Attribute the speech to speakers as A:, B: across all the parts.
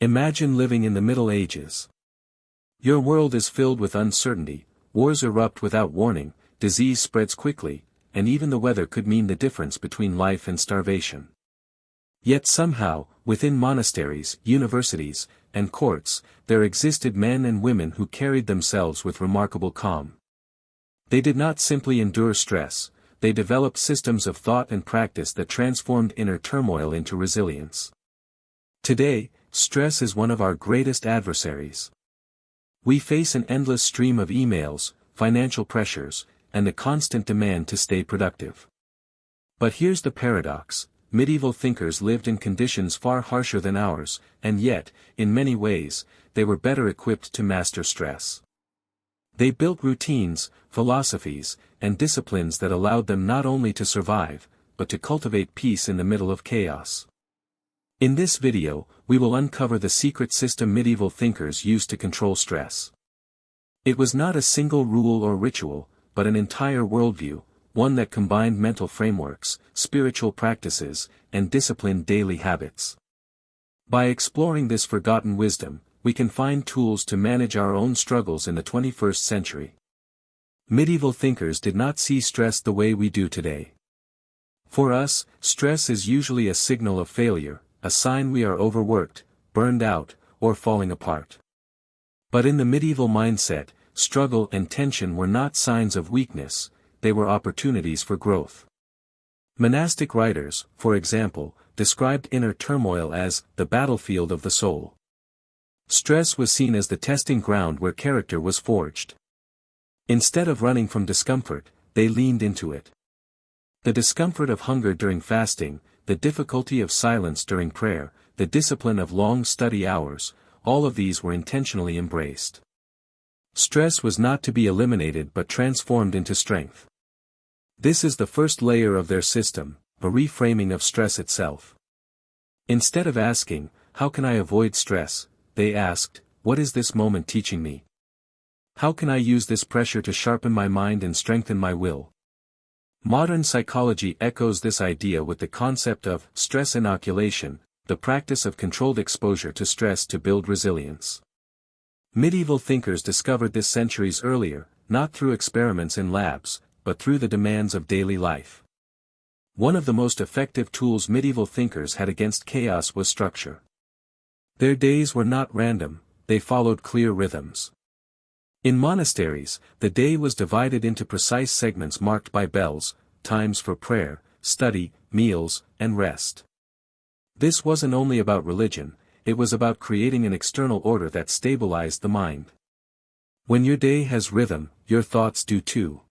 A: Imagine living in the Middle Ages. Your world is filled with uncertainty, wars erupt without warning, disease spreads quickly, and even the weather could mean the difference between life and starvation. Yet somehow, within monasteries, universities, and courts, there existed men and women who carried themselves with remarkable calm. They did not simply endure stress, they developed systems of thought and practice that transformed inner turmoil into resilience. Today, stress is one of our greatest adversaries. We face an endless stream of emails, financial pressures, and a constant demand to stay productive. But here's the paradox: medieval thinkers lived in conditions far harsher than ours, and yet, in many ways, they were better equipped to master stress. They built routines, philosophies, and disciplines that allowed them not only to survive, but to cultivate peace in the middle of chaos. In this video, we will uncover the secret system medieval thinkers used to control stress. It was not a single rule or ritual, but an entire worldview, one that combined mental frameworks, spiritual practices, and disciplined daily habits. By exploring this forgotten wisdom, we can find tools to manage our own struggles in the 21st century. Medieval thinkers did not see stress the way we do today. For us, stress is usually a signal of failure, a sign we are overworked, burned out, or falling apart. But in the medieval mindset, struggle and tension were not signs of weakness, they were opportunities for growth. Monastic writers, for example, described inner turmoil as the battlefield of the soul. Stress was seen as the testing ground where character was forged. Instead of running from discomfort, they leaned into it. The discomfort of hunger during fasting, the difficulty of silence during prayer, the discipline of long study hours, all of these were intentionally embraced. Stress was not to be eliminated but transformed into strength. This is the first layer of their system, a reframing of stress itself. Instead of asking, "How can I avoid stress?" they asked, "What is this moment teaching me? How can I use this pressure to sharpen my mind and strengthen my will?" Modern psychology echoes this idea with the concept of stress inoculation, the practice of controlled exposure to stress to build resilience. Medieval thinkers discovered this centuries earlier, not through experiments in labs, but through the demands of daily life. One of the most effective tools medieval thinkers had against chaos was structure. Their days were not random, they followed clear rhythms. In monasteries, the day was divided into precise segments marked by bells, times for prayer, study, meals, and rest. This wasn't only about religion, it was about creating an external order that stabilized the mind. When your day has rhythm, your thoughts do too.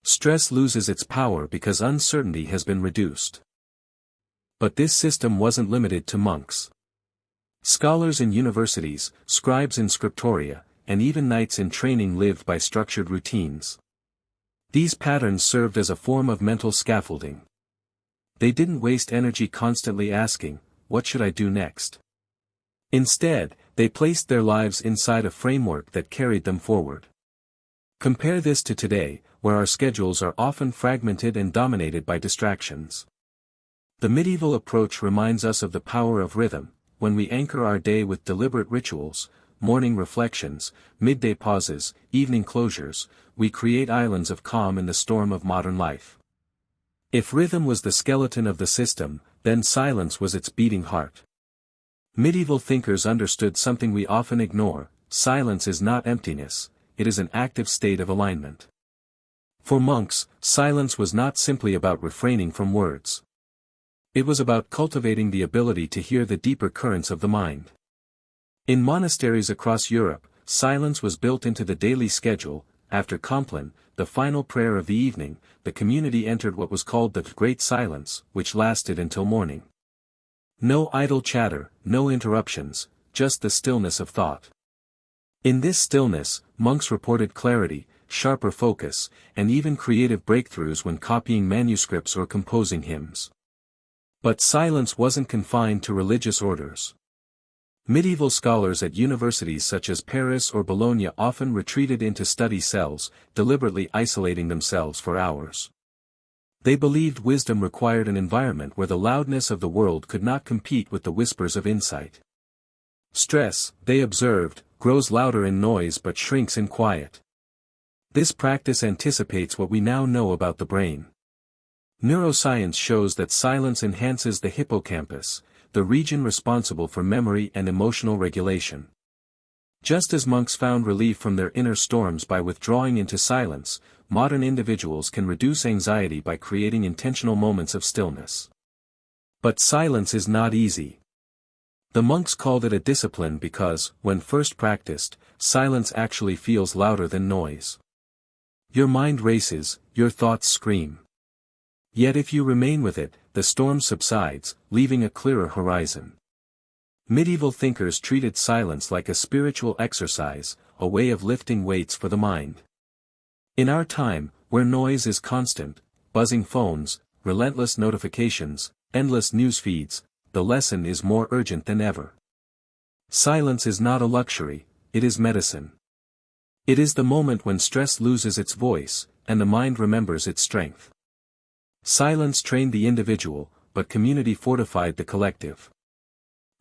A: Stress loses its power because uncertainty has been reduced. But this system wasn't limited to monks. Scholars in universities, scribes in scriptoria, and even knights in training lived by structured routines. These patterns served as a form of mental scaffolding. They didn't waste energy constantly asking, "What should I do next?" Instead, they placed their lives inside a framework that carried them forward. Compare this to today, where our schedules are often fragmented and dominated by distractions. The medieval approach reminds us of the power of rhythm. When we anchor our day with deliberate rituals, morning reflections, midday pauses, evening closures, we create islands of calm in the storm of modern life. If rhythm was the skeleton of the system, then silence was its beating heart. Medieval thinkers understood something we often ignore: silence is not emptiness, it is an active state of alignment. For monks, silence was not simply about refraining from words. It was about cultivating the ability to hear the deeper currents of the mind. In monasteries across Europe, silence was built into the daily schedule. After Compline, the final prayer of the evening, the community entered what was called the Great Silence, which lasted until morning. No idle chatter, no interruptions, just the stillness of thought. In this stillness, monks reported clarity, sharper focus, and even creative breakthroughs when copying manuscripts or composing hymns. But silence wasn't confined to religious orders. Medieval scholars at universities such as Paris or Bologna often retreated into study cells, deliberately isolating themselves for hours. They believed wisdom required an environment where the loudness of the world could not compete with the whispers of insight. Stress, they observed, grows louder in noise but shrinks in quiet. This practice anticipates what we now know about the brain. Neuroscience shows that silence enhances the hippocampus, the region responsible for memory and emotional regulation. Just as monks found relief from their inner storms by withdrawing into silence, modern individuals can reduce anxiety by creating intentional moments of stillness. But silence is not easy. The monks called it a discipline because, when first practiced, silence actually feels louder than noise. Your mind races, your thoughts scream. Yet if you remain with it, the storm subsides, leaving a clearer horizon. Medieval thinkers treated silence like a spiritual exercise, a way of lifting weights for the mind. In our time, where noise is constant, buzzing phones, relentless notifications, endless news feeds, the lesson is more urgent than ever. Silence is not a luxury, it is medicine. It is the moment when stress loses its voice, and the mind remembers its strength. Silence trained the individual, but community fortified the collective.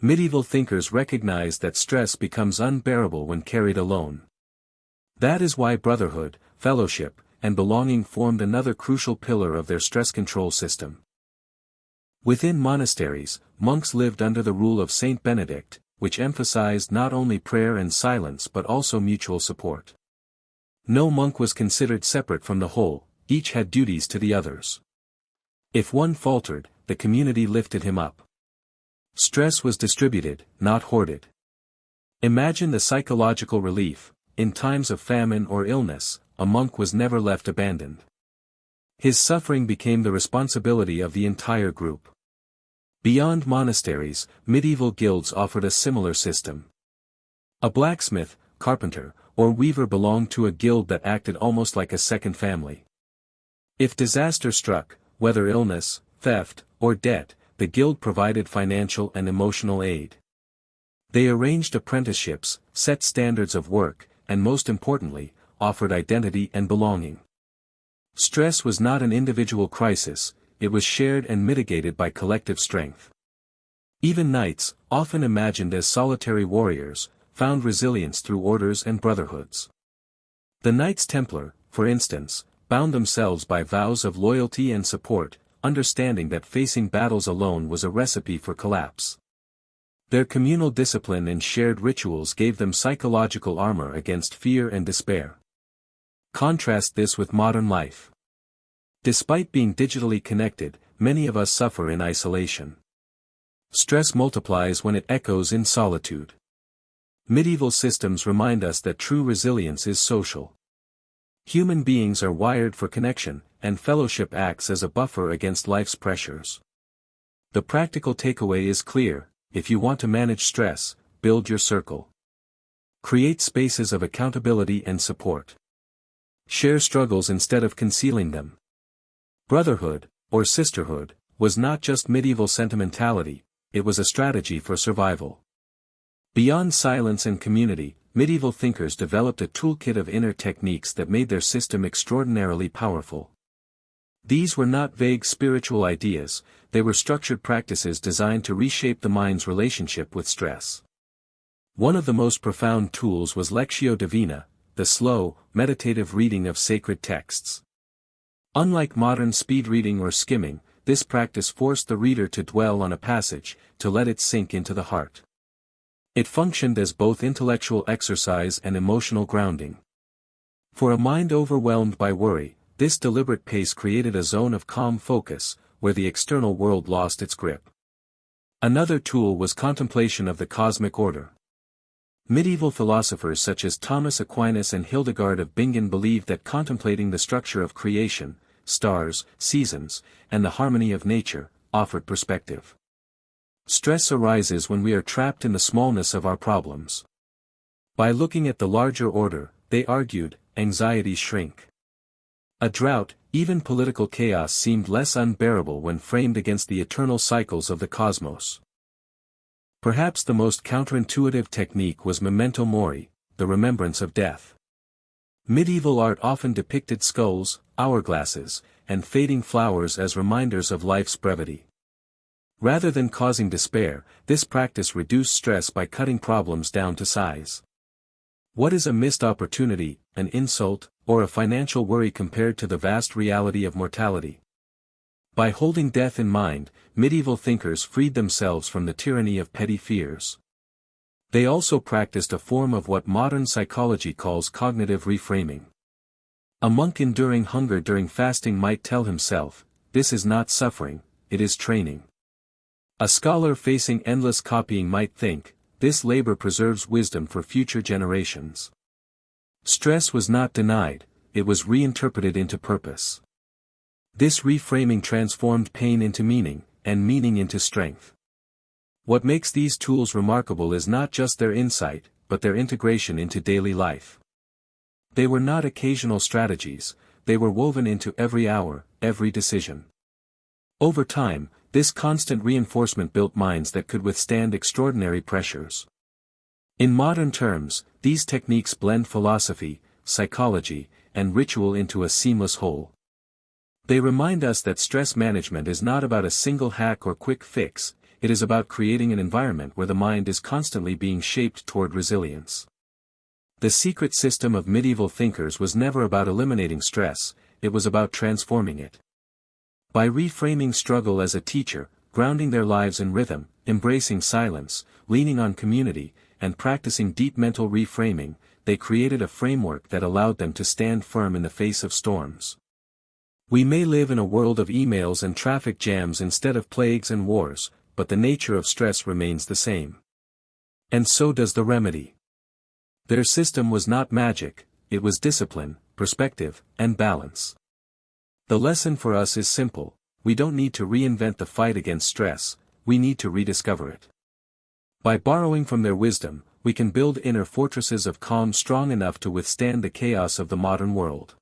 A: Medieval thinkers recognized that stress becomes unbearable when carried alone. That is why brotherhood, fellowship, and belonging formed another crucial pillar of their stress control system. Within monasteries, monks lived under the rule of Saint Benedict, which emphasized not only prayer and silence but also mutual support. No monk was considered separate from the whole, each had duties to the others. If one faltered, the community lifted him up. Stress was distributed, not hoarded. Imagine the psychological relief. In times of famine or illness, a monk was never left abandoned. His suffering became the responsibility of the entire group. Beyond monasteries, medieval guilds offered a similar system. A blacksmith, carpenter, or weaver belonged to a guild that acted almost like a second family. If disaster struck, whether illness, theft, or debt, the guild provided financial and emotional aid. They arranged apprenticeships, set standards of work, and most importantly, offered identity and belonging. Stress was not an individual crisis, it was shared and mitigated by collective strength. Even knights, often imagined as solitary warriors, found resilience through orders and brotherhoods. The Knights Templar, for instance, bound themselves by vows of loyalty and support, understanding that facing battles alone was a recipe for collapse. Their communal discipline and shared rituals gave them psychological armor against fear and despair. Contrast this with modern life. Despite being digitally connected, many of us suffer in isolation. Stress multiplies when it echoes in solitude. Medieval systems remind us that true resilience is social. Human beings are wired for connection, and fellowship acts as a buffer against life's pressures. The practical takeaway is clear: if you want to manage stress, build your circle. Create spaces of accountability and support. Share struggles instead of concealing them. Brotherhood, or sisterhood, was not just medieval sentimentality, it was a strategy for survival. Beyond silence and community, medieval thinkers developed a toolkit of inner techniques that made their system extraordinarily powerful. These were not vague spiritual ideas, they were structured practices designed to reshape the mind's relationship with stress. One of the most profound tools was Lectio Divina, the slow, meditative reading of sacred texts. Unlike modern speed reading or skimming, this practice forced the reader to dwell on a passage, to let it sink into the heart. It functioned as both intellectual exercise and emotional grounding. For a mind overwhelmed by worry, this deliberate pace created a zone of calm focus, where the external world lost its grip. Another tool was contemplation of the cosmic order. Medieval philosophers such as Thomas Aquinas and Hildegard of Bingen believed that contemplating the structure of creation, stars, seasons, and the harmony of nature, offered perspective. Stress arises when we are trapped in the smallness of our problems. By looking at the larger order, they argued, anxieties shrink. A drought, even political chaos seemed less unbearable when framed against the eternal cycles of the cosmos. Perhaps the most counterintuitive technique was memento mori, the remembrance of death. Medieval art often depicted skulls, hourglasses, and fading flowers as reminders of life's brevity. Rather than causing despair, this practice reduced stress by cutting problems down to size. What is a missed opportunity, an insult, or a financial worry compared to the vast reality of mortality? By holding death in mind, medieval thinkers freed themselves from the tyranny of petty fears. They also practiced a form of what modern psychology calls cognitive reframing. A monk enduring hunger during fasting might tell himself, "This is not suffering, it is training." A scholar facing endless copying might think, "This labor preserves wisdom for future generations." Stress was not denied, it was reinterpreted into purpose. This reframing transformed pain into meaning, and meaning into strength. What makes these tools remarkable is not just their insight, but their integration into daily life. They were not occasional strategies, they were woven into every hour, every decision. Over time, this constant reinforcement built minds that could withstand extraordinary pressures. In modern terms, these techniques blend philosophy, psychology, and ritual into a seamless whole. They remind us that stress management is not about a single hack or quick fix, it is about creating an environment where the mind is constantly being shaped toward resilience. The secret system of medieval thinkers was never about eliminating stress, it was about transforming it. By reframing struggle as a teacher, grounding their lives in rhythm, embracing silence, leaning on community, and practicing deep mental reframing, they created a framework that allowed them to stand firm in the face of storms. We may live in a world of emails and traffic jams instead of plagues and wars, but the nature of stress remains the same. And so does the remedy. Their system was not magic, it was discipline, perspective, and balance. The lesson for us is simple: we don't need to reinvent the fight against stress, we need to rediscover it. By borrowing from their wisdom, we can build inner fortresses of calm strong enough to withstand the chaos of the modern world.